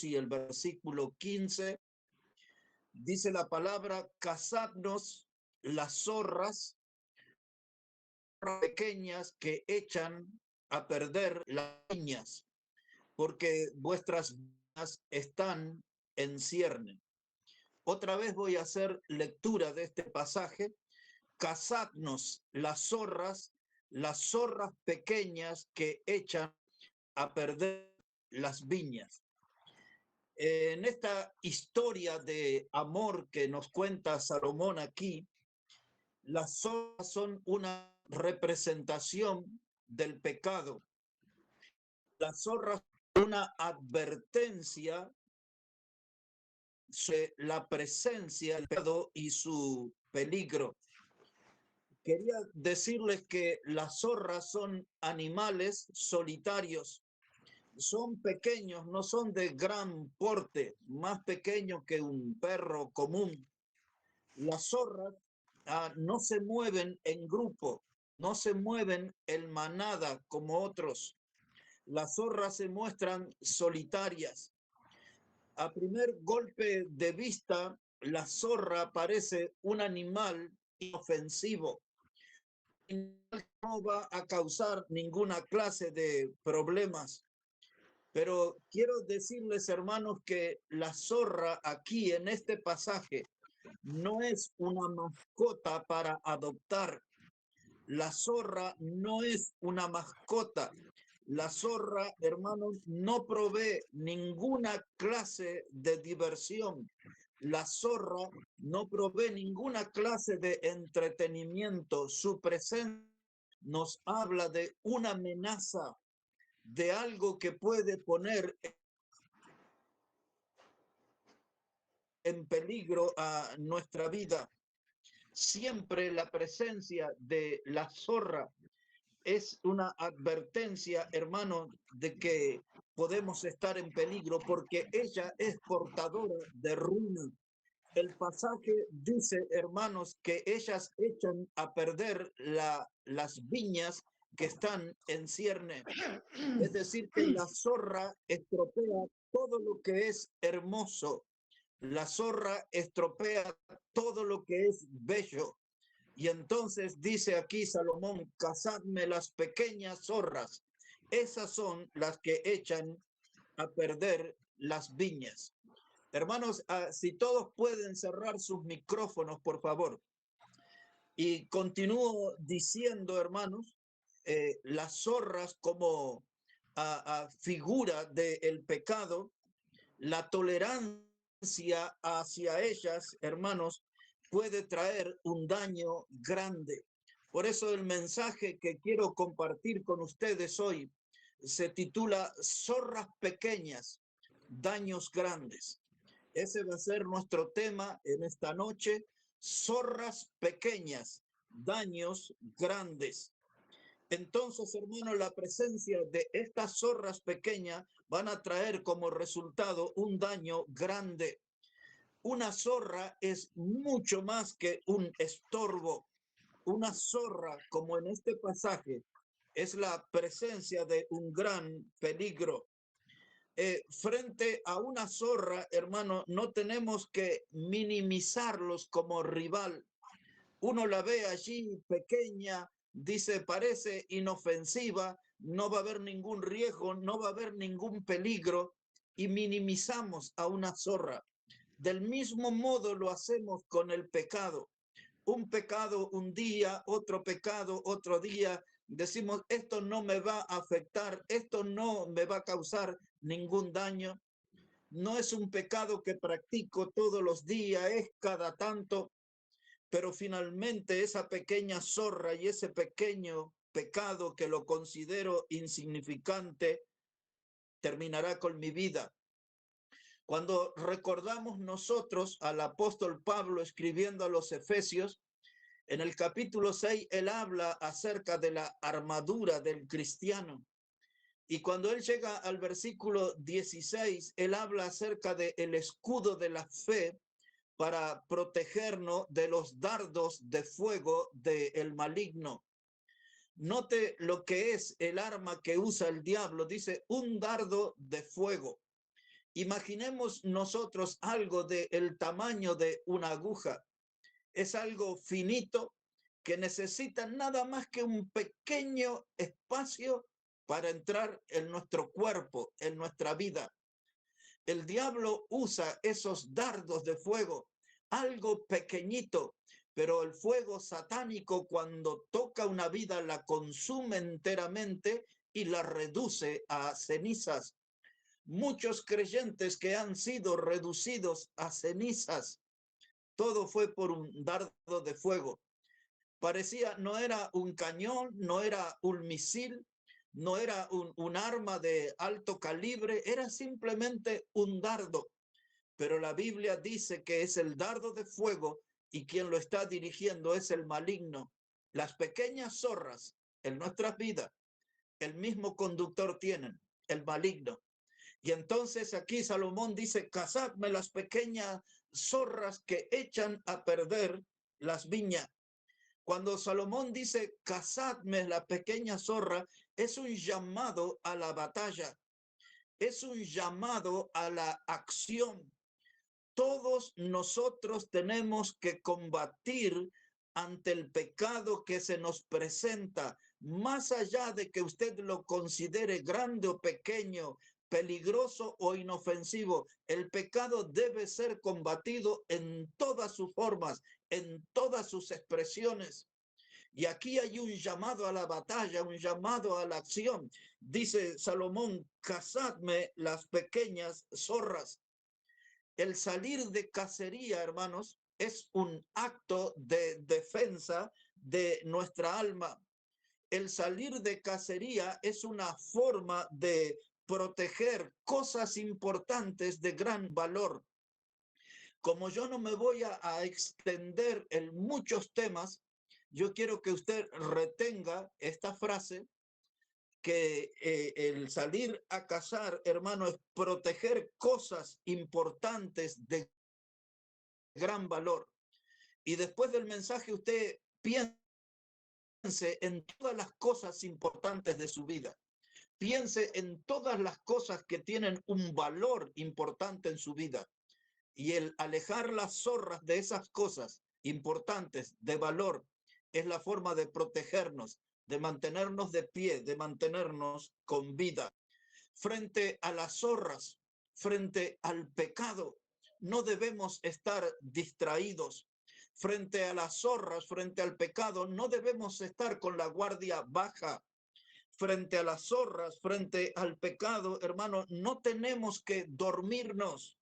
y el versículo 15, dice la palabra: cazadnos las zorras pequeñas que echan a perder las viñas, porque vuestras viñas están en cierne. Otra vez voy a hacer lectura de este pasaje. Cazadnos las zorras pequeñas que echan a perder las viñas. En esta historia de amor que nos cuenta Salomón aquí, las zorras son una representación del pecado. Las zorras son una advertencia sobre la presencia del pecado y su peligro. Quería decirles que las zorras son animales solitarios. Son pequeños, no son de gran porte, más pequeños que un perro común. Las zorras no se mueven en grupo, no se mueven en manada como otros. Las zorras se muestran solitarias. A primer golpe de vista, la zorra parece un animal inofensivo. No va a causar ninguna clase de problemas. Pero quiero decirles, hermanos, que la zorra aquí en este pasaje no es una mascota para adoptar. La zorra no es una mascota. La zorra, hermanos, no provee ninguna clase de diversión. La zorra no provee ninguna clase de entretenimiento. Su presencia nos habla de una amenaza, de algo que puede poner en peligro a nuestra vida. Siempre la presencia de la zorra es una advertencia, hermano, de que podemos estar en peligro porque ella es portadora de ruina. El pasaje dice, hermanos, que ellas echan a perder las viñas que están en cierne. Es decir, que la zorra estropea todo lo que es hermoso. La zorra estropea todo lo que es bello. Y entonces dice aquí Salomón: cazadme las pequeñas zorras. Esas son las que echan a perder las viñas. Hermanos, si todos pueden cerrar sus micrófonos, por favor. Y continúo diciendo, hermanos, las zorras como figura del pecado, la tolerancia hacia ellas, hermanos, puede traer un daño grande. Por eso el mensaje que quiero compartir con ustedes hoy se titula Zorras pequeñas, daños grandes. Ese va a ser nuestro tema en esta noche: zorras pequeñas, daños grandes. Entonces, hermano, la presencia de estas zorras pequeñas van a traer como resultado un daño grande. Una zorra es mucho más que un estorbo. Una zorra, como en este pasaje, es la presencia de un gran peligro. Frente a una zorra, hermano, no tenemos que minimizarlos como rival. Uno la ve allí pequeña, dice, parece inofensiva, no va a haber ningún riesgo, no va a haber ningún peligro, y minimizamos a una zorra. Del mismo modo lo hacemos con el pecado. Un pecado un día, otro pecado otro día. Decimos, esto no me va a afectar, esto no me va a causar ningún daño. No es un pecado que practico todos los días, es cada tanto. Pero finalmente esa pequeña zorra y ese pequeño pecado que lo considero insignificante terminará con mi vida. Cuando recordamos nosotros al apóstol Pablo escribiendo a los Efesios, en el capítulo 6, él habla acerca de la armadura del cristiano. Y cuando él llega al versículo 16, él habla acerca del escudo de la fe para protegernos de los dardos de fuego del maligno. Note lo que es el arma que usa el diablo. Dice un dardo de fuego. Imaginemos nosotros algo del tamaño de una aguja. Es algo finito que necesita nada más que un pequeño espacio para entrar en nuestro cuerpo, en nuestra vida. El diablo usa esos dardos de fuego, algo pequeñito, pero el fuego satánico cuando toca una vida la consume enteramente y la reduce a cenizas. Muchos creyentes que han sido reducidos a cenizas, todo fue por un dardo de fuego. Parecía, no era un cañón, no era un misil, no era un arma de alto calibre, era simplemente un dardo. Pero la Biblia dice que es el dardo de fuego y quien lo está dirigiendo es el maligno. Las pequeñas zorras en nuestras vidas, el mismo conductor tienen, el maligno. Y entonces aquí Salomón dice, cazadme las pequeñas zorras que echan a perder las viñas. Cuando Salomón dice, cazadme la pequeña zorra, es un llamado a la batalla, es un llamado a la acción. Todos nosotros tenemos que combatir ante el pecado que se nos presenta, más allá de que usted lo considere grande o pequeño, peligroso o inofensivo. El pecado debe ser combatido en todas sus formas, en todas sus expresiones. Y aquí hay un llamado a la batalla, un llamado a la acción. Dice Salomón, cazadme las pequeñas zorras. El salir de cacería, hermanos, es un acto de defensa de nuestra alma. El salir de cacería es una forma de proteger cosas importantes de gran valor. Como yo no me voy a extender en muchos temas, yo quiero que usted retenga esta frase, que el salir a cazar, hermano, es proteger cosas importantes de gran valor. Y después del mensaje usted piense en todas las cosas importantes de su vida. Piense en todas las cosas que tienen un valor importante en su vida. Y el alejar las zorras de esas cosas importantes, de valor, es la forma de protegernos, de mantenernos de pie, de mantenernos con vida. Frente a las zorras, frente al pecado, no debemos estar distraídos. Frente a las zorras, frente al pecado, no debemos estar con la guardia baja. Frente a las zorras, frente al pecado, hermano, no tenemos que dormirnos.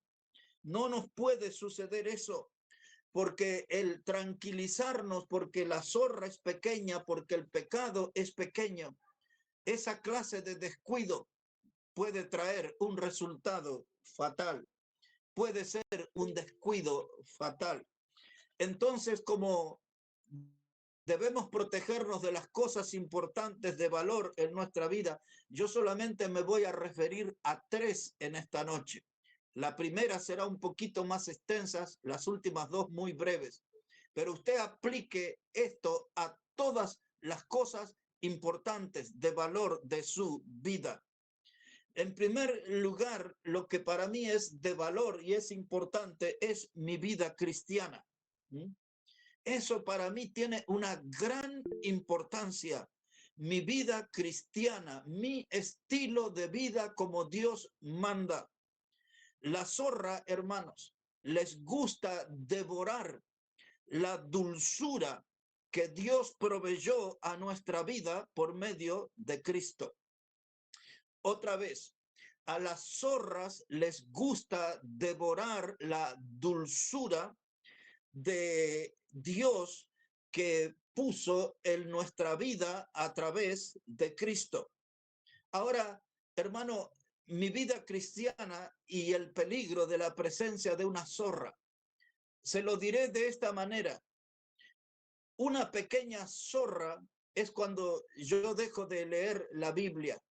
No nos puede suceder eso, porque el tranquilizarnos, porque la zorra es pequeña, porque el pecado es pequeño, esa clase de descuido puede traer un resultado fatal, puede ser un descuido fatal. Entonces, como debemos protegernos de las cosas importantes de valor en nuestra vida, yo solamente me voy a referir a 3 en esta noche. La primera será un poquito más extensa, las últimas 2 muy breves, pero usted aplique esto a todas las cosas importantes de valor de su vida. En primer lugar, lo que para mí es de valor y es importante es mi vida cristiana. Eso para mí tiene una gran importancia. Mi vida cristiana, mi estilo de vida como Dios manda. La zorra, hermanos, les gusta devorar la dulzura que Dios proveyó a nuestra vida por medio de Cristo. Otra vez, a las zorras les gusta devorar la dulzura de Dios que puso en nuestra vida a través de Cristo. Ahora, hermano, mi vida cristiana y el peligro de la presencia de una zorra, se lo diré de esta manera. Una pequeña zorra es cuando yo dejo de leer la Biblia.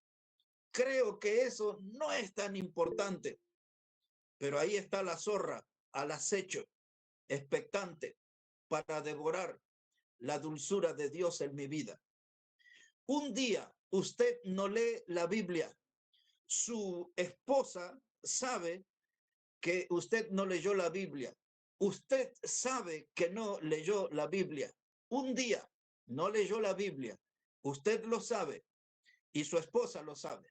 Creo que eso no es tan importante, pero ahí está la zorra al acecho, expectante, para devorar la dulzura de Dios en mi vida. Un día usted no lee la Biblia, su esposa sabe que usted no leyó la Biblia. Usted sabe que no leyó la Biblia. Un día no leyó la Biblia. Usted lo sabe y su esposa lo sabe.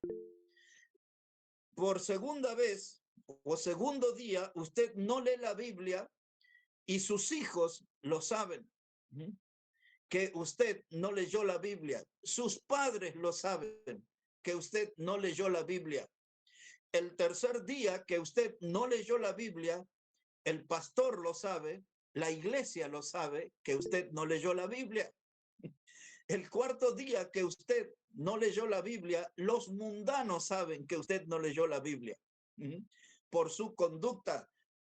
Por segunda vez o segundo día, usted no lee la Biblia y sus hijos lo saben, que usted no leyó la Biblia. Sus padres lo saben, que usted no leyó la Biblia. El tercer día que usted no leyó la Biblia, el pastor lo sabe, la iglesia lo sabe, que usted no leyó la Biblia. El cuarto día que usted no leyó la Biblia, los mundanos saben que usted no leyó la Biblia. Por su conducta,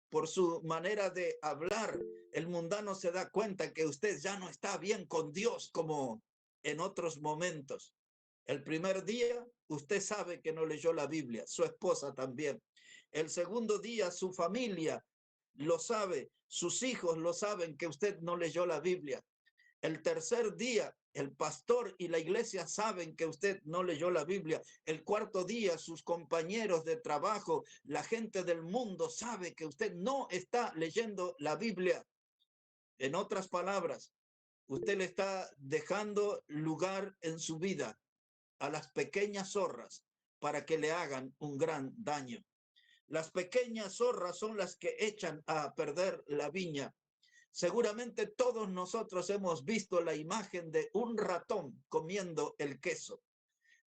por su manera de hablar, el mundano se da cuenta que usted ya no está bien con Dios como en otros momentos. El primer día, usted sabe que no leyó la Biblia, su esposa también. El segundo día, su familia lo sabe, sus hijos lo saben que usted no leyó la Biblia. El tercer día, el pastor y la iglesia saben que usted no leyó la Biblia. El cuarto día, sus compañeros de trabajo, la gente del mundo sabe que usted no está leyendo la Biblia. En otras palabras, usted le está dejando lugar en su vida a las pequeñas zorras para que le hagan un gran daño. Las pequeñas zorras son las que echan a perder la viña. Seguramente todos nosotros hemos visto la imagen de un ratón comiendo el queso.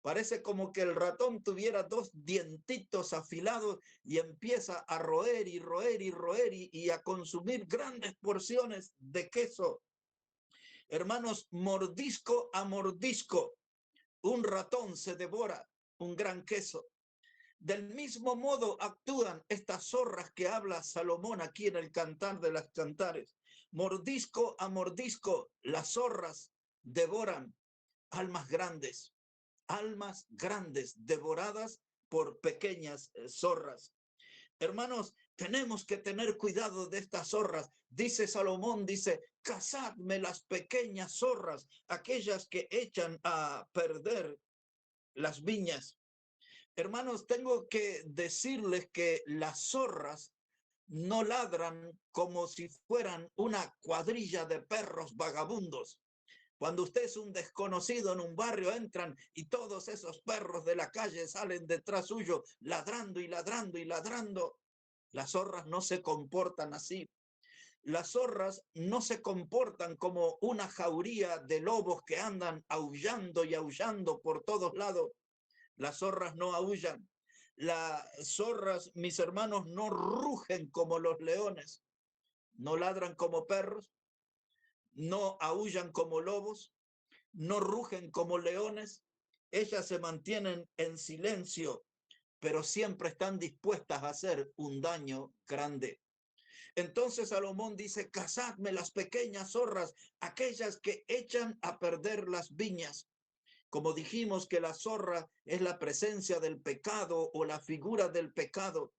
Parece como que el ratón tuviera dos dientitos afilados y empieza a roer y roer y roer y a consumir grandes porciones de queso. Hermanos, mordisco a mordisco, un ratón se devora un gran queso. Del mismo modo actúan estas zorras que habla Salomón aquí en el Cantar de las Cantares. Mordisco a mordisco, las zorras devoran almas grandes devoradas por pequeñas zorras. Hermanos, tenemos que tener cuidado de estas zorras. Dice Salomón, dice, cazadme las pequeñas zorras, aquellas que echan a perder las viñas. Hermanos, tengo que decirles que las zorras no ladran como si fueran una cuadrilla de perros vagabundos. Cuando usted es un desconocido en un barrio, entran y todos esos perros de la calle salen detrás suyo, ladrando y ladrando y ladrando. Las zorras no se comportan así. Las zorras no se comportan como una jauría de lobos que andan aullando y aullando por todos lados. Las zorras no aullan. Las zorras, mis hermanos, no rugen como los leones, no ladran como perros, no aullan como lobos, no rugen como leones. Ellas se mantienen en silencio, pero siempre están dispuestas a hacer un daño grande. Entonces Salomón dice, cazadme las pequeñas zorras, aquellas que echan a perder las viñas. Como dijimos que la zorra es la presencia del pecado o la figura del pecado,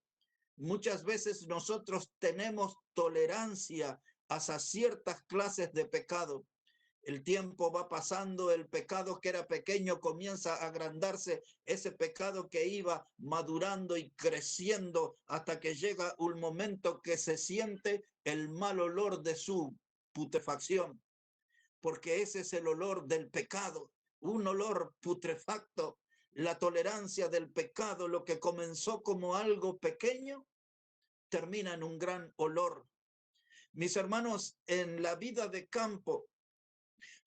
muchas veces nosotros tenemos tolerancia hacia ciertas clases de pecado. El tiempo va pasando, el pecado que era pequeño comienza a agrandarse, ese pecado que iba madurando y creciendo hasta que llega un momento que se siente el mal olor de su putrefacción, porque ese es el olor del pecado, un olor putrefacto. La tolerancia del pecado, lo que comenzó como algo pequeño, termina en un gran olor. Mis hermanos, en la vida de campo,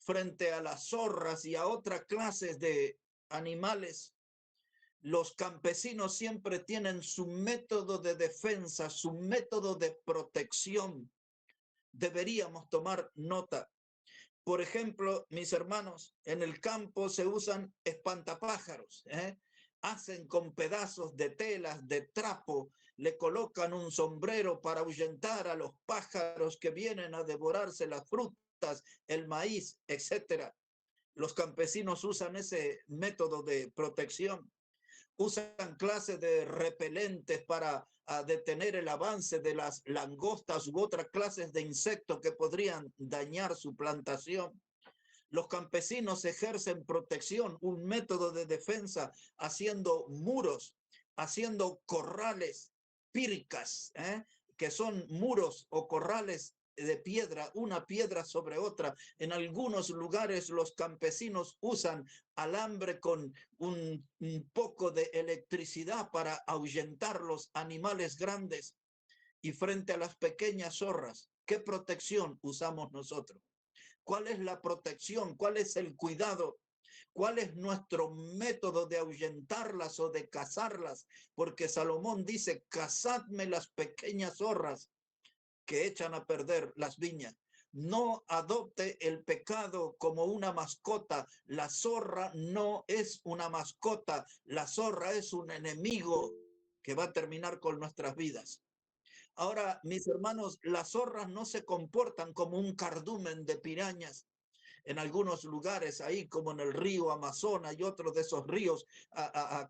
frente a las zorras y a otras clases de animales, los campesinos siempre tienen su método de defensa, su método de protección. Deberíamos tomar nota. Por ejemplo, mis hermanos, en el campo se usan espantapájaros, hacen con pedazos de telas, de trapo, le colocan un sombrero para ahuyentar a los pájaros que vienen a devorarse las frutas, el maíz, etcétera. Los campesinos usan ese método de protección. Usan clases de repelentes para detener el avance de las langostas u otras clases de insectos que podrían dañar su plantación. Los campesinos ejercen protección, un método de defensa, haciendo muros, haciendo corrales, pircas, que son muros o corrales de piedra, una piedra sobre otra. En algunos lugares los campesinos usan alambre con un poco de electricidad para ahuyentar los animales grandes. Y frente a las pequeñas zorras, ¿qué protección usamos nosotros? ¿Cuál es la protección? ¿Cuál es el cuidado? ¿Cuál es nuestro método de ahuyentarlas o de cazarlas? Porque Salomón dice, cazadme las pequeñas zorras que echan a perder las viñas. No adopte el pecado como una mascota. La zorra no es una mascota. La zorra es un enemigo que va a terminar con nuestras vidas. Ahora, mis hermanos, las zorras no se comportan como un cardumen de pirañas. En algunos lugares, ahí como en el río Amazonas y otros de esos ríos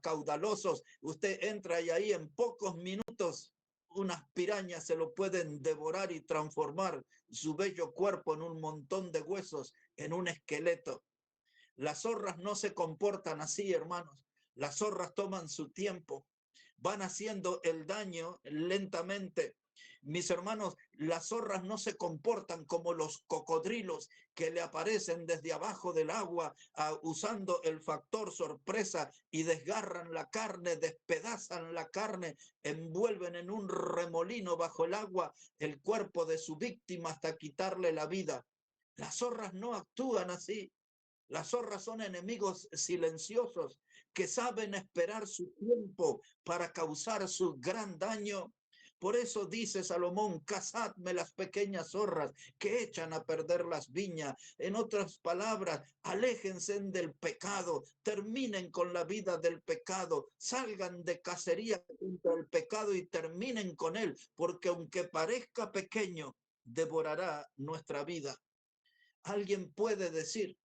caudalosos, usted entra y ahí en pocos minutos unas pirañas se lo pueden devorar y transformar su bello cuerpo en un montón de huesos, en un esqueleto. Las zorras no se comportan así, hermanos. Las zorras toman su tiempo, van haciendo el daño lentamente. Mis hermanos, las zorras no se comportan como los cocodrilos que le aparecen desde abajo del agua usando el factor sorpresa y desgarran la carne, despedazan la carne, envuelven en un remolino bajo el agua el cuerpo de su víctima hasta quitarle la vida. Las zorras no actúan así. Las zorras son enemigos silenciosos que saben esperar su tiempo para causar su gran daño. Por eso dice Salomón, cazadme las pequeñas zorras que echan a perder las viñas. En otras palabras, aléjense del pecado, terminen con la vida del pecado, salgan de cacería contra el pecado y terminen con él, porque aunque parezca pequeño, devorará nuestra vida. Alguien puede decir,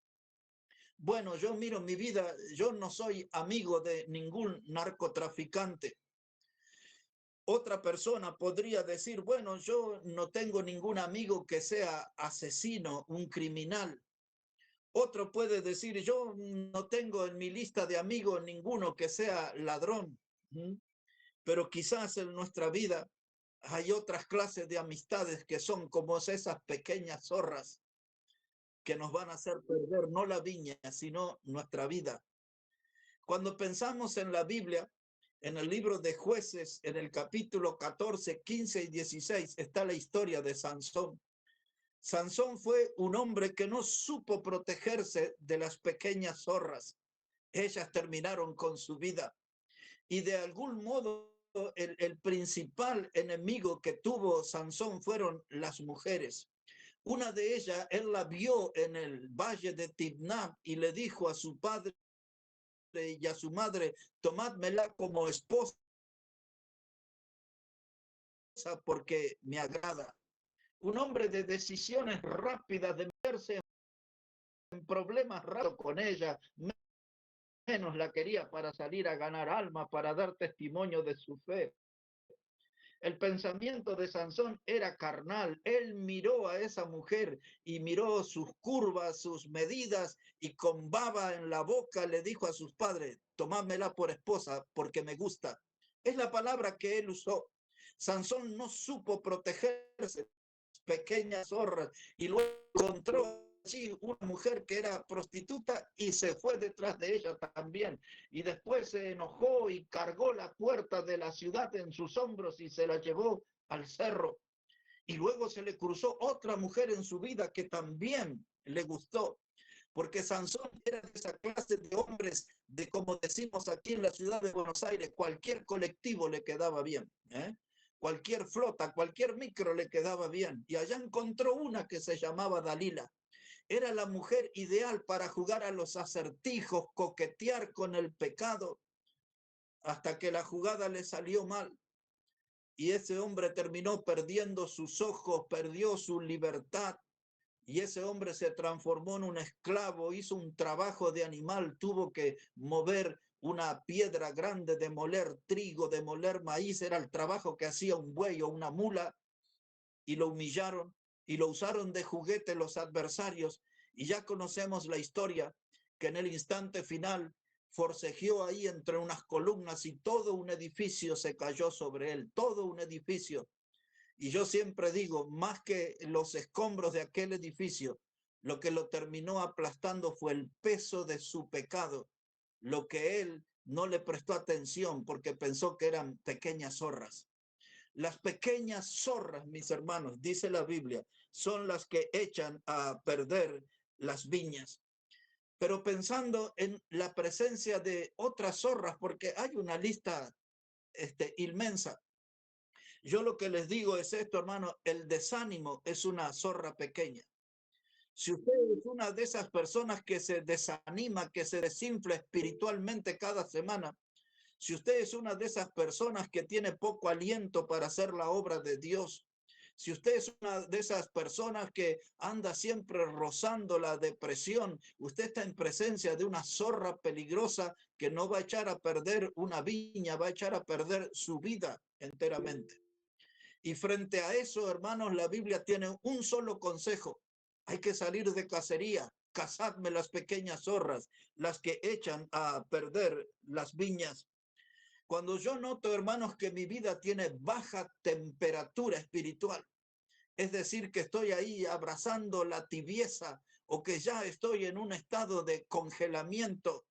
bueno, yo miro mi vida, yo no soy amigo de ningún narcotraficante. Otra persona podría decir, bueno, yo no tengo ningún amigo que sea asesino, un criminal. Otro puede decir, yo no tengo en mi lista de amigos ninguno que sea ladrón. Pero quizás en nuestra vida hay otras clases de amistades que son como esas pequeñas zorras que nos van a hacer perder no la viña, sino nuestra vida. Cuando pensamos en la Biblia, en el libro de Jueces, en el capítulo 14, 15 y 16, está la historia de Sansón. Sansón fue un hombre que no supo protegerse de las pequeñas zorras. Ellas terminaron con su vida. Y de algún modo, el principal enemigo que tuvo Sansón fueron las mujeres. Una de ellas, él la vio en el valle de Timnah y le dijo a su padre y a su madre, tomádmela como esposa porque me agrada. Un hombre de decisiones rápidas, de meterse en problemas rápidos con ella, menos la quería para salir a ganar alma, para dar testimonio de su fe. El pensamiento de Sansón era carnal. Él miró a esa mujer y miró sus curvas, sus medidas, y con baba en la boca le dijo a sus padres, tomámela por esposa porque me gusta. Es la palabra que él usó. Sansón no supo protegerse, pequeñas zorras, y luego encontró allí una mujer que era prostituta y se fue detrás de ella también. Y después se enojó y cargó la puerta de la ciudad en sus hombros y se la llevó al cerro. Y luego se le cruzó otra mujer en su vida que también le gustó, porque Sansón era de esa clase de hombres, de como decimos aquí en la ciudad de Buenos Aires, cualquier colectivo le quedaba bien, cualquier flota, cualquier micro le quedaba bien. Y allá encontró una que se llamaba Dalila. Era la mujer ideal para jugar a los acertijos, coquetear con el pecado, hasta que la jugada le salió mal. Y ese hombre terminó perdiendo sus ojos, perdió su libertad. Y ese hombre se transformó en un esclavo, hizo un trabajo de animal, tuvo que mover una piedra grande, de moler trigo, de moler maíz, era el trabajo que hacía un buey o una mula, y lo humillaron y lo usaron de juguete los adversarios. Y ya conocemos la historia, que en el instante final forcejeó ahí entre unas columnas y todo un edificio se cayó sobre él, todo un edificio. Y yo siempre digo, más que los escombros de aquel edificio, lo que lo terminó aplastando fue el peso de su pecado, lo que él no le prestó atención porque pensó que eran pequeñas zorras. Las pequeñas zorras, mis hermanos, dice la Biblia, son las que echan a perder las viñas. Pero pensando en la presencia de otras zorras, porque hay una lista inmensa. Yo lo que les digo es esto, hermano, el desánimo es una zorra pequeña. Si usted es una de esas personas que se desanima, que se desinfla espiritualmente cada semana, si usted es una de esas personas que tiene poco aliento para hacer la obra de Dios, si usted es una de esas personas que anda siempre rozando la depresión, usted está en presencia de una zorra peligrosa que no va a echar a perder una viña, va a echar a perder su vida enteramente. Y frente a eso, hermanos, la Biblia tiene un solo consejo. Hay que salir de cacería. Cazadme las pequeñas zorras, las que echan a perder las viñas. Cuando yo noto, hermanos, que mi vida tiene baja temperatura espiritual, es decir, que estoy ahí abrazando la tibieza o que ya estoy en un estado de congelamiento,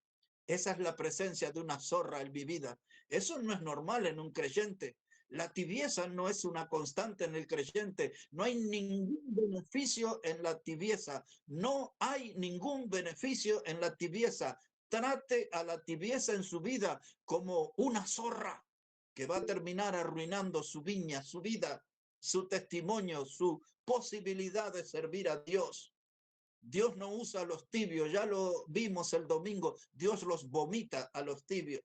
esa es la presencia de una zorra en mi vida. Eso no es normal en un creyente. La tibieza no es una constante en el creyente. No hay ningún beneficio en la tibieza. No hay ningún beneficio en la tibieza. Trate a la tibieza en su vida como una zorra que va a terminar arruinando su viña, su vida, su testimonio, su posibilidad de servir a Dios. Dios no usa a los tibios, ya lo vimos el domingo, Dios los vomita a los tibios.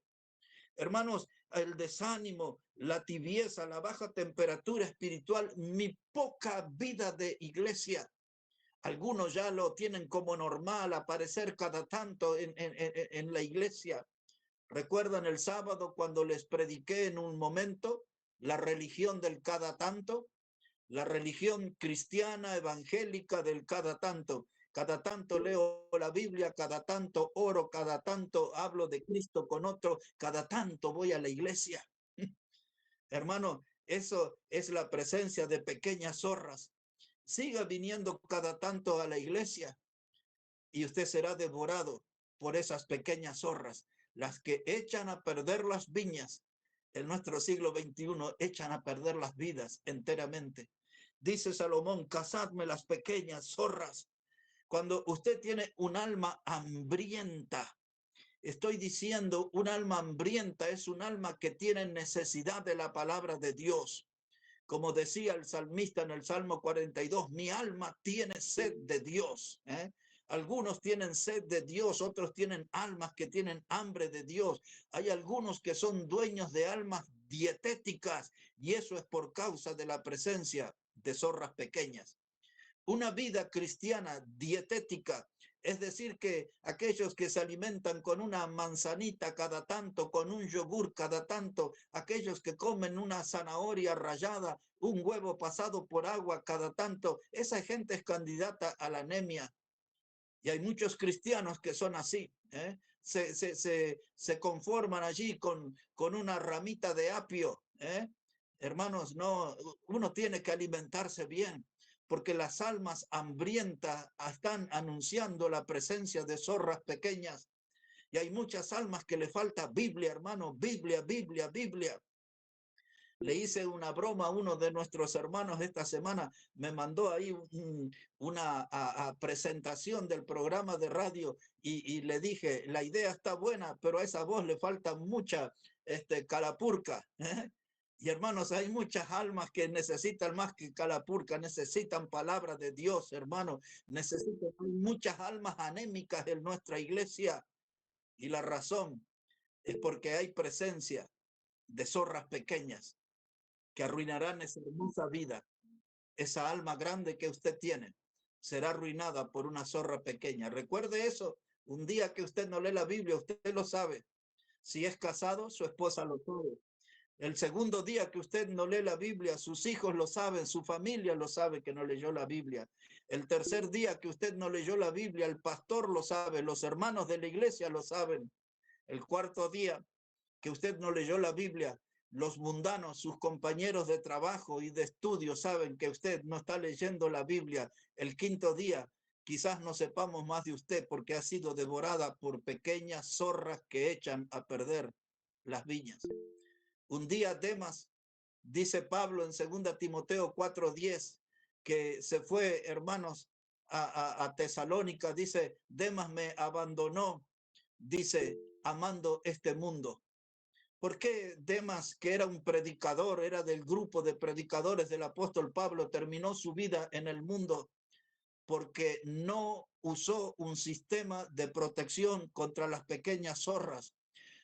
Hermanos, el desánimo, la tibieza, la baja temperatura espiritual, mi poca vida de iglesia. Algunos ya lo tienen como normal, aparecer cada tanto en la iglesia. ¿Recuerdan el sábado cuando les prediqué en un momento la religión del cada tanto? La religión cristiana evangélica del cada tanto leo la Biblia, cada tanto oro, cada tanto hablo de Cristo con otro, cada tanto voy a la iglesia. Hermano, eso es la presencia de pequeñas zorras. Siga viniendo cada tanto a la iglesia y usted será devorado por esas pequeñas zorras, las que echan a perder las viñas. En nuestro siglo XXI echan a perder las vidas enteramente. Dice Salomón, cazadme las pequeñas zorras. Cuando usted tiene un alma hambrienta, estoy diciendo, un alma hambrienta es un alma que tiene necesidad de la palabra de Dios. Como decía el salmista en el Salmo 42, mi alma tiene sed de Dios. Algunos tienen sed de Dios, otros tienen almas que tienen hambre de Dios. Hay algunos que son dueños de almas dietéticas y eso es por causa de la presencia de zorras pequeñas. Una vida cristiana dietética, es decir, que aquellos que se alimentan con una manzanita cada tanto, con un yogur cada tanto, aquellos que comen una zanahoria rallada, un huevo pasado por agua cada tanto, esa gente es candidata a la anemia. Y hay muchos cristianos que son así, se conforman allí con una ramita de apio. Hermanos, no, uno tiene que alimentarse bien, porque las almas hambrientas están anunciando la presencia de zorras pequeñas. Y hay muchas almas que le falta Biblia, hermano, Biblia, Biblia, Biblia. Le hice una broma a uno de nuestros hermanos esta semana, me mandó ahí una presentación del programa de radio y le dije, la idea está buena, pero a esa voz le falta mucha calapurca. Y hermanos, hay muchas almas que necesitan más que calapurca, necesitan palabra de Dios, hermano. Necesitan muchas almas anémicas en nuestra iglesia. Y la razón es porque hay presencia de zorras pequeñas que arruinarán esa hermosa vida. Esa alma grande que usted tiene será arruinada por una zorra pequeña. Recuerde eso. Un día que usted no lee la Biblia, usted lo sabe. Si es casado, su esposa lo sabe. El segundo día que usted no lee la Biblia, sus hijos lo saben, su familia lo sabe que no leyó la Biblia. El tercer día que usted no leyó la Biblia, el pastor lo sabe, los hermanos de la iglesia lo saben. El cuarto día que usted no leyó la Biblia, los mundanos, sus compañeros de trabajo y de estudio saben que usted no está leyendo la Biblia. El quinto día, quizás no sepamos más de usted porque ha sido devorada por pequeñas zorras que echan a perder las viñas. Un día Demas, dice Pablo en 2 Timoteo 4:10, que se fue, hermanos, a Tesalónica, dice, Demas me abandonó, dice, amando este mundo. ¿Por qué Demas, que era un predicador, era del grupo de predicadores del apóstol Pablo, terminó su vida en el mundo? Porque no usó un sistema de protección contra las pequeñas zorras.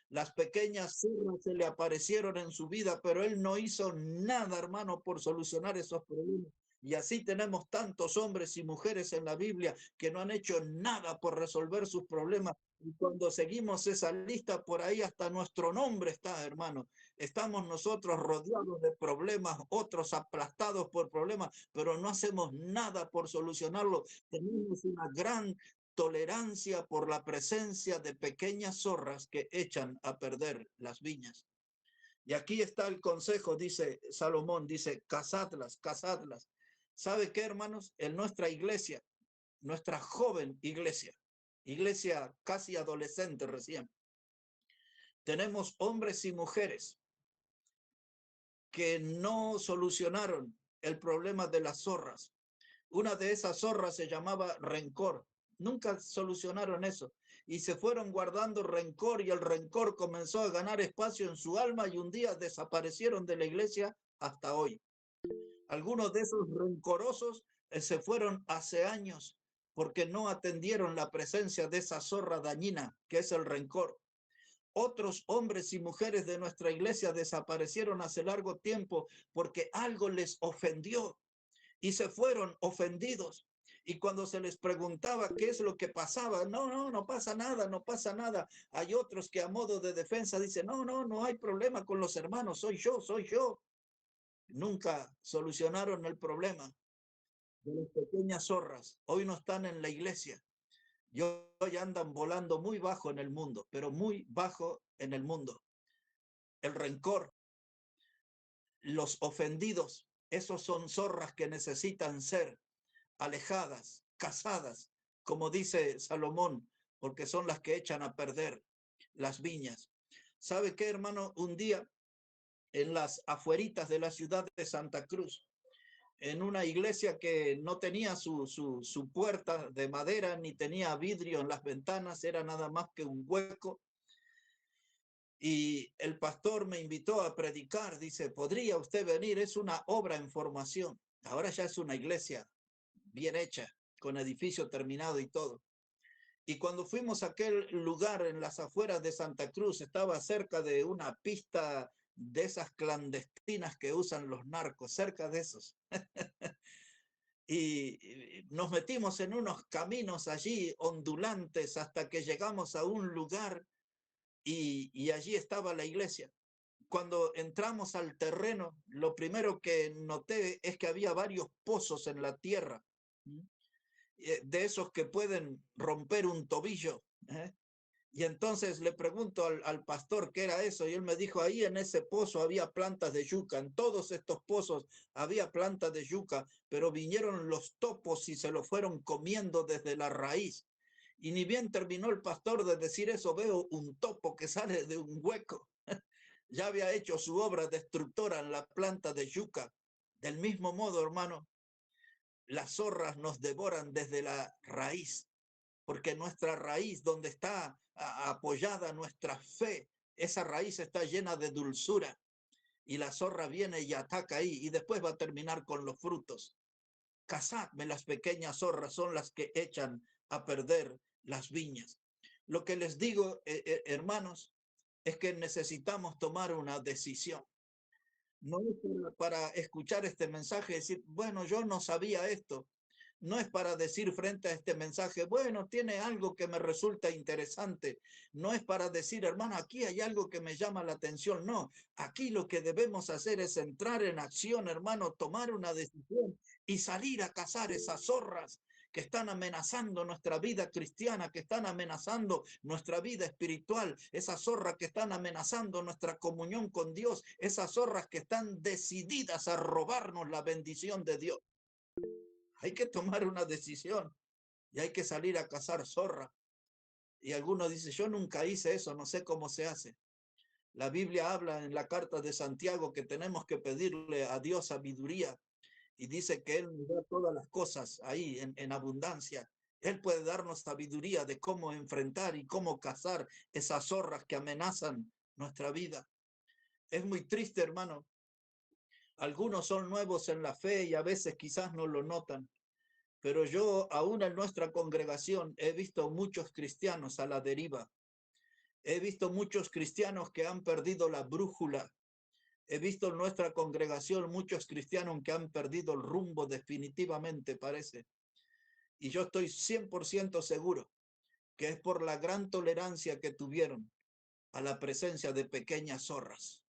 Las pequeñas zorras se le aparecieron en su vida, pero él no hizo nada, hermano, por solucionar esos problemas. Y así tenemos tantos hombres y mujeres en la Biblia que no han hecho nada por resolver sus problemas. Y cuando seguimos esa lista, por ahí hasta nuestro nombre está, hermano. Estamos nosotros rodeados de problemas, otros aplastados por problemas, pero no hacemos nada por solucionarlo. Tenemos una gran tolerancia por la presencia de pequeñas zorras que echan a perder las viñas. Y aquí está el consejo, dice Salomón, dice, cazadlas, cazadlas. ¿Sabe qué, hermanos? En nuestra iglesia, nuestra joven iglesia casi adolescente recién, tenemos hombres y mujeres que no solucionaron el problema de las zorras. Una de esas zorras se llamaba rencor. Nunca solucionaron eso. Y se fueron guardando rencor y el rencor comenzó a ganar espacio en su alma y un día desaparecieron de la iglesia hasta hoy. Algunos de esos rencorosos se fueron hace años porque no atendieron la presencia de esa zorra dañina que es el rencor. Otros hombres y mujeres de nuestra iglesia desaparecieron hace largo tiempo porque algo les ofendió y se fueron ofendidos. Y cuando se les preguntaba qué es lo que pasaba, no pasa nada, no pasa nada. Hay otros que a modo de defensa dicen, no hay problema con los hermanos, soy yo. Nunca solucionaron el problema de las pequeñas zorras. Hoy no están en la iglesia. Y hoy andan volando muy bajo en el mundo, pero muy bajo en el mundo. El rencor, los ofendidos, esos son zorras que necesitan ser alejadas, casadas, como dice Salomón, porque son las que echan a perder las viñas. ¿Sabe qué, hermano? Un día en las afueritas de la ciudad de Santa Cruz, en una iglesia que no tenía su puerta de madera ni tenía vidrio en las ventanas, era nada más que un hueco. Y el pastor me invitó a predicar, dice, ¿podría usted venir? Es una obra en formación. Ahora ya es una iglesia bien hecha, con edificio terminado y todo. Y cuando fuimos a aquel lugar en las afueras de Santa Cruz, estaba cerca de una pista de esas clandestinas que usan los narcos, cerca de esos. Y nos metimos en unos caminos allí ondulantes hasta que llegamos a un lugar y allí estaba la iglesia. Cuando entramos al terreno, lo primero que noté es que había varios pozos en la tierra, de esos que pueden romper un tobillo. Y entonces le pregunto al pastor qué era eso, y él me dijo, ahí en ese pozo había plantas de yuca, en todos estos pozos había plantas de yuca, pero vinieron los topos y se lo fueron comiendo desde la raíz. Y ni bien terminó el pastor de decir eso, veo un topo que sale de un hueco. Ya había hecho su obra destructora en la planta de yuca. Del mismo modo, hermano, las zorras nos devoran desde la raíz, porque nuestra raíz, donde está apoyada nuestra fe, esa raíz está llena de dulzura y la zorra viene y ataca ahí y después va a terminar con los frutos. Cazadme las pequeñas zorras, son las que echan a perder las viñas. Lo que les digo, hermanos, es que necesitamos tomar una decisión. No es para escuchar este mensaje y decir, bueno, yo no sabía esto. No es para decir frente a este mensaje, bueno, tiene algo que me resulta interesante. No es para decir, hermano, aquí hay algo que me llama la atención. No, aquí lo que debemos hacer es entrar en acción, hermano, tomar una decisión y salir a cazar esas zorras que están amenazando nuestra vida cristiana, que están amenazando nuestra vida espiritual, esas zorras que están amenazando nuestra comunión con Dios, esas zorras que están decididas a robarnos la bendición de Dios. Hay que tomar una decisión y hay que salir a cazar zorra. Y algunos dicen, yo nunca hice eso, no sé cómo se hace. La Biblia habla en la carta de Santiago que tenemos que pedirle a Dios sabiduría y dice que Él nos da todas las cosas ahí en abundancia. Él puede darnos sabiduría de cómo enfrentar y cómo cazar esas zorras que amenazan nuestra vida. Es muy triste, hermano. Algunos son nuevos en la fe y a veces quizás no lo notan, pero yo aún en nuestra congregación he visto muchos cristianos a la deriva. He visto muchos cristianos que han perdido la brújula. He visto en nuestra congregación muchos cristianos que han perdido el rumbo definitivamente, parece. Y yo estoy 100% seguro que es por la gran tolerancia que tuvieron a la presencia de pequeñas zorras.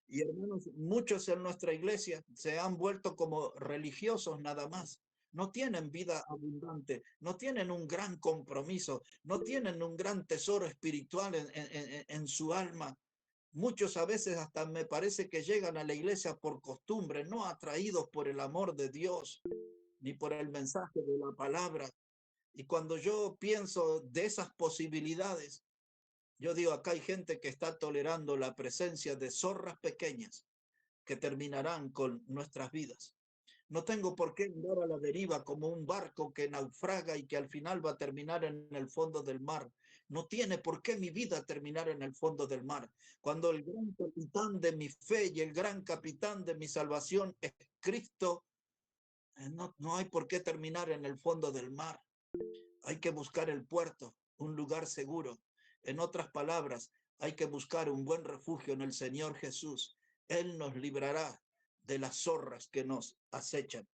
Y hermanos, muchos en nuestra iglesia se han vuelto como religiosos nada más. No tienen vida abundante, no tienen un gran compromiso, no tienen un gran tesoro espiritual en su alma. Muchos a veces hasta me parece que llegan a la iglesia por costumbre, no atraídos por el amor de Dios ni por el mensaje de la palabra. Y cuando yo pienso de esas posibilidades, yo digo, acá hay gente que está tolerando la presencia de zorras pequeñas que terminarán con nuestras vidas. No tengo por qué andar a la deriva como un barco que naufraga y que al final va a terminar en el fondo del mar. No tiene por qué mi vida terminar en el fondo del mar. Cuando el gran capitán de mi fe y el gran capitán de mi salvación es Cristo, no hay por qué terminar en el fondo del mar. Hay que buscar el puerto, un lugar seguro. En otras palabras, hay que buscar un buen refugio en el Señor Jesús. Él nos librará de las zorras que nos acechan.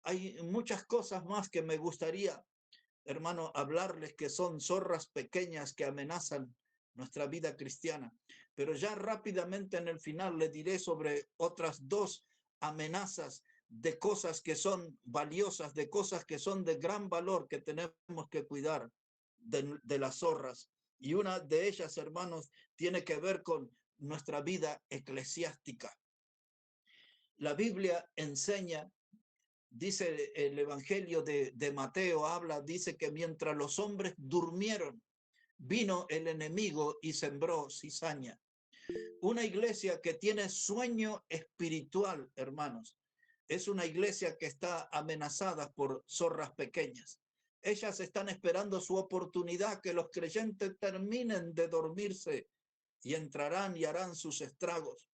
Hay muchas cosas más que me gustaría, hermano, hablarles que son zorras pequeñas que amenazan nuestra vida cristiana. Pero ya rápidamente en el final le diré sobre otras dos amenazas de cosas que son valiosas, de cosas que son de gran valor que tenemos que cuidar de las zorras. Y una de ellas, hermanos, tiene que ver con nuestra vida eclesiástica. La Biblia enseña, dice el Evangelio de Mateo, dice que mientras los hombres durmieron, vino el enemigo y sembró cizaña. Una iglesia que tiene sueño espiritual, hermanos, es una iglesia que está amenazada por zorras pequeñas. Ellas están esperando su oportunidad, que los creyentes terminen de dormirse y entrarán y harán sus estragos.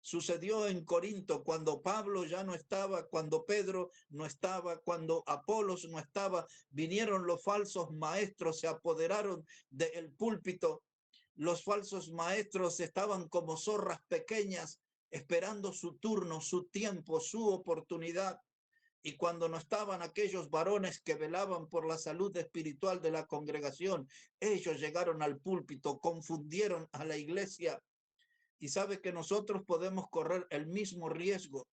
Sucedió en Corinto cuando Pablo ya no estaba, cuando Pedro no estaba, cuando Apolos no estaba, vinieron los falsos maestros, se apoderaron del púlpito. Los falsos maestros estaban como zorras pequeñas, esperando su turno, su tiempo, su oportunidad. Y cuando no estaban aquellos varones que velaban por la salud espiritual de la congregación, ellos llegaron al púlpito, confundieron a la iglesia. Y sabe que nosotros podemos correr el mismo riesgo.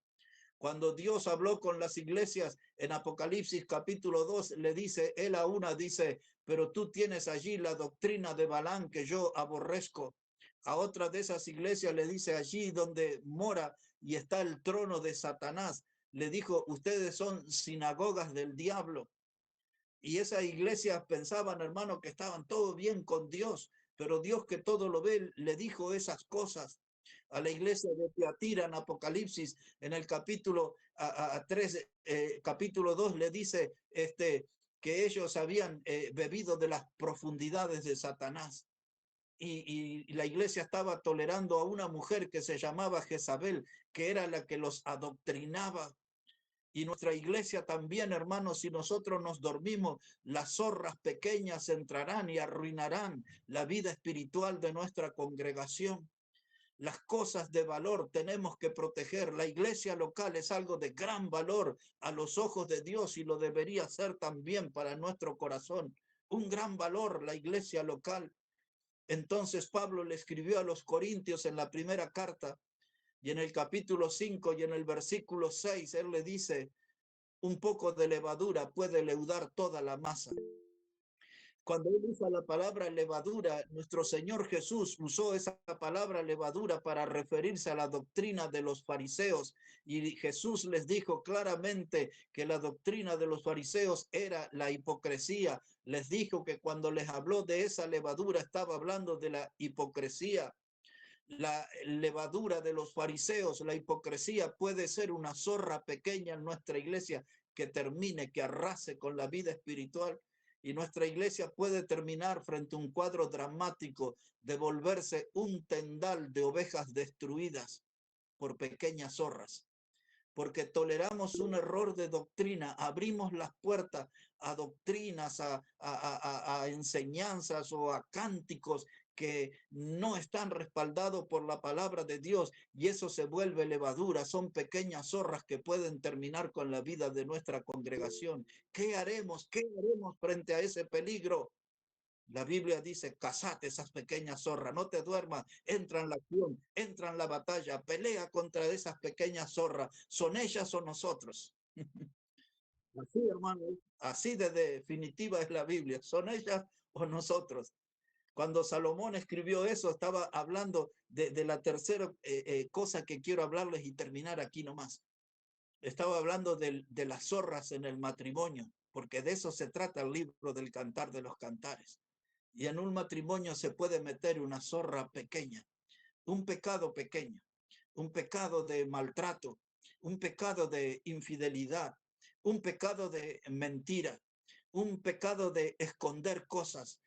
Cuando Dios habló con las iglesias en Apocalipsis capítulo 2, le dice, él a una dice, pero tú tienes allí la doctrina de Balaam que yo aborrezco. A otra de esas iglesias le dice, allí donde mora y está el trono de Satanás, le dijo, ustedes son sinagogas del diablo. Y esas iglesias pensaban, hermano, que estaban todo bien con Dios, pero Dios que todo lo ve, le dijo esas cosas a la iglesia de Tiatira en Apocalipsis, en el capítulo 3, capítulo 2, le dice que ellos habían bebido de las profundidades de Satanás. Y la iglesia estaba tolerando a una mujer que se llamaba Jezabel, que era la que los adoctrinaba. Y nuestra iglesia también, hermanos, si nosotros nos dormimos, las zorras pequeñas entrarán y arruinarán la vida espiritual de nuestra congregación. Las cosas de valor tenemos que proteger. La iglesia local es algo de gran valor a los ojos de Dios y lo debería ser también para nuestro corazón. Un gran valor la iglesia local. Entonces Pablo le escribió a los Corintios en la primera carta y en el capítulo 5 y en el versículo 6, él le dice, un poco de levadura puede leudar toda la masa. Cuando él usa la palabra levadura, nuestro Señor Jesús usó esa palabra levadura para referirse a la doctrina de los fariseos. Y Jesús les dijo claramente que la doctrina de los fariseos era la hipocresía. Les dijo que cuando les habló de esa levadura estaba hablando de la hipocresía. La levadura de los fariseos, la hipocresía puede ser una zorra pequeña en nuestra iglesia que termine, que arrase con la vida espiritual. Y nuestra iglesia puede terminar frente a un cuadro dramático de volverse un tendal de ovejas destruidas por pequeñas zorras. Porque toleramos un error de doctrina, abrimos las puertas a doctrinas, a enseñanzas o a cánticos que no están respaldados por la palabra de Dios, y eso se vuelve levadura. Son pequeñas zorras que pueden terminar con la vida de nuestra congregación. ¿Qué haremos? ¿Qué haremos frente a ese peligro? La Biblia dice, cazate esas pequeñas zorras, no te duermas, entra en la acción, entra en la batalla, pelea contra esas pequeñas zorras. ¿Son ellas o nosotros? Así, hermano, así de definitiva es la Biblia. ¿Son ellas o nosotros? Cuando Salomón escribió eso, estaba hablando de la tercera cosa que quiero hablarles y terminar aquí nomás. Estaba hablando de las zorras en el matrimonio, porque de eso se trata el libro del Cantar de los Cantares. Y en un matrimonio se puede meter una zorra pequeña, un pecado pequeño, un pecado de maltrato, un pecado de infidelidad, un pecado de mentira, un pecado de esconder cosas.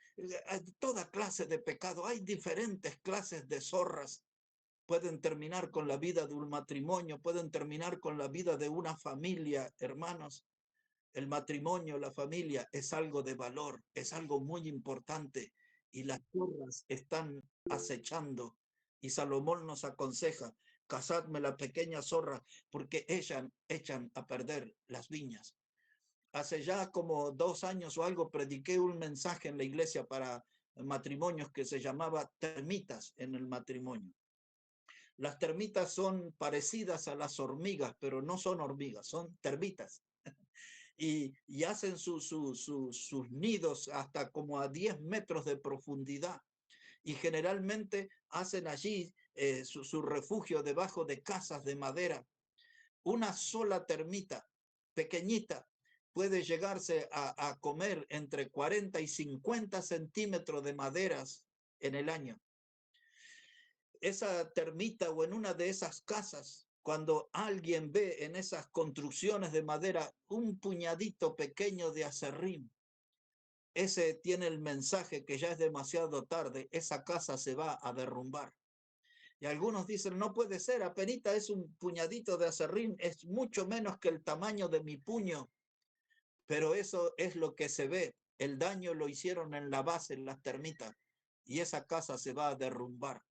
Toda clase de pecado. Hay diferentes clases de zorras. Pueden terminar con la vida de un matrimonio, pueden terminar con la vida de una familia, hermanos. El matrimonio, la familia es algo de valor, es algo muy importante, y las zorras están acechando. Y Salomón nos aconseja, cazadme la pequeña zorra, porque echan a perder las viñas. Hace ya como 2 años o algo prediqué un mensaje en la iglesia para matrimonios que se llamaba termitas en el matrimonio. Las termitas son parecidas a las hormigas, pero no son hormigas, son termitas. Y hacen sus nidos hasta como a 10 metros de profundidad. Y generalmente hacen allí su refugio debajo de casas de madera. Una sola termita pequeñita puede llegarse a comer entre 40 y 50 centímetros de maderas en el año. Esa termita o en una de esas casas, cuando alguien ve en esas construcciones de madera un puñadito pequeño de aserrín, ese tiene el mensaje que ya es demasiado tarde, esa casa se va a derrumbar. Y algunos dicen, no puede ser, apenita es un puñadito de aserrín, es mucho menos que el tamaño de mi puño. Pero eso es lo que se ve. El daño lo hicieron en la base, en las termitas, y esa casa se va a derrumbar.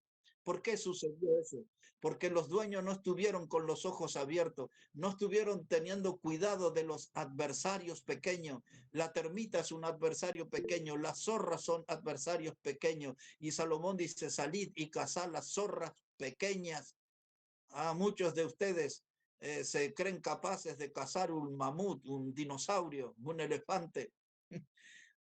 ¿Por qué sucedió eso? Porque los dueños no estuvieron con los ojos abiertos, no estuvieron teniendo cuidado de los adversarios pequeños. La termita es un adversario pequeño, las zorras son adversarios pequeños. Y Salomón dice, salid y cazad las zorras pequeñas. Muchos de ustedes se creen capaces de cazar un mamut, un dinosaurio, un elefante,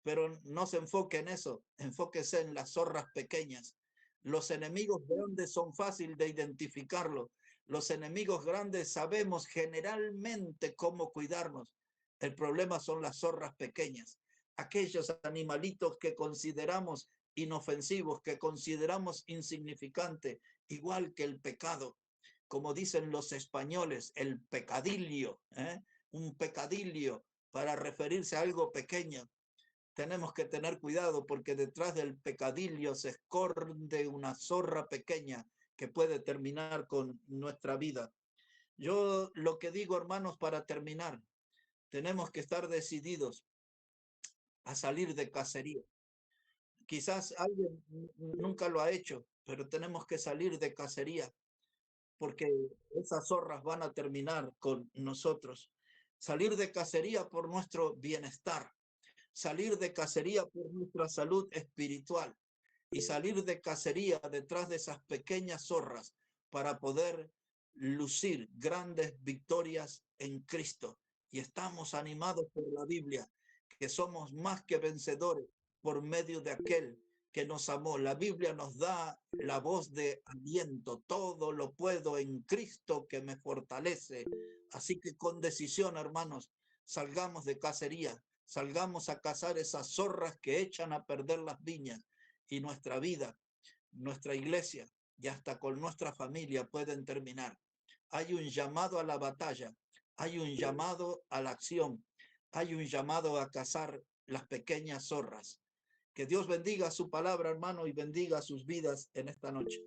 pero no se enfoque en eso, enfóquese en las zorras pequeñas. Los enemigos grandes son fáciles de identificarlos. Los enemigos grandes sabemos generalmente cómo cuidarnos. El problema son las zorras pequeñas, aquellos animalitos que consideramos inofensivos, que consideramos insignificantes, igual que el pecado. Como dicen los españoles, el pecadillo, un pecadillo para referirse a algo pequeño. Tenemos que tener cuidado porque detrás del pecadillo se esconde una zorra pequeña que puede terminar con nuestra vida. Yo lo que digo, hermanos, para terminar, tenemos que estar decididos a salir de cacería. Quizás alguien nunca lo ha hecho, pero tenemos que salir de cacería porque esas zorras van a terminar con nosotros. Salir de cacería por nuestro bienestar, salir de cacería por nuestra salud espiritual y salir de cacería detrás de esas pequeñas zorras para poder lucir grandes victorias en Cristo y estamos animados por la Biblia, que somos más que vencedores por medio de aquel que nos amó. La Biblia nos da la voz de aliento. Todo lo puedo en Cristo que me fortalece. Así que con decisión, hermanos, salgamos de cacería, salgamos a cazar esas zorras que echan a perder las viñas, y nuestra vida, nuestra iglesia y hasta con nuestra familia pueden terminar. Hay un llamado a la batalla, hay un llamado a la acción, hay un llamado a cazar las pequeñas zorras. Que Dios bendiga su palabra, hermano, y bendiga sus vidas en esta noche.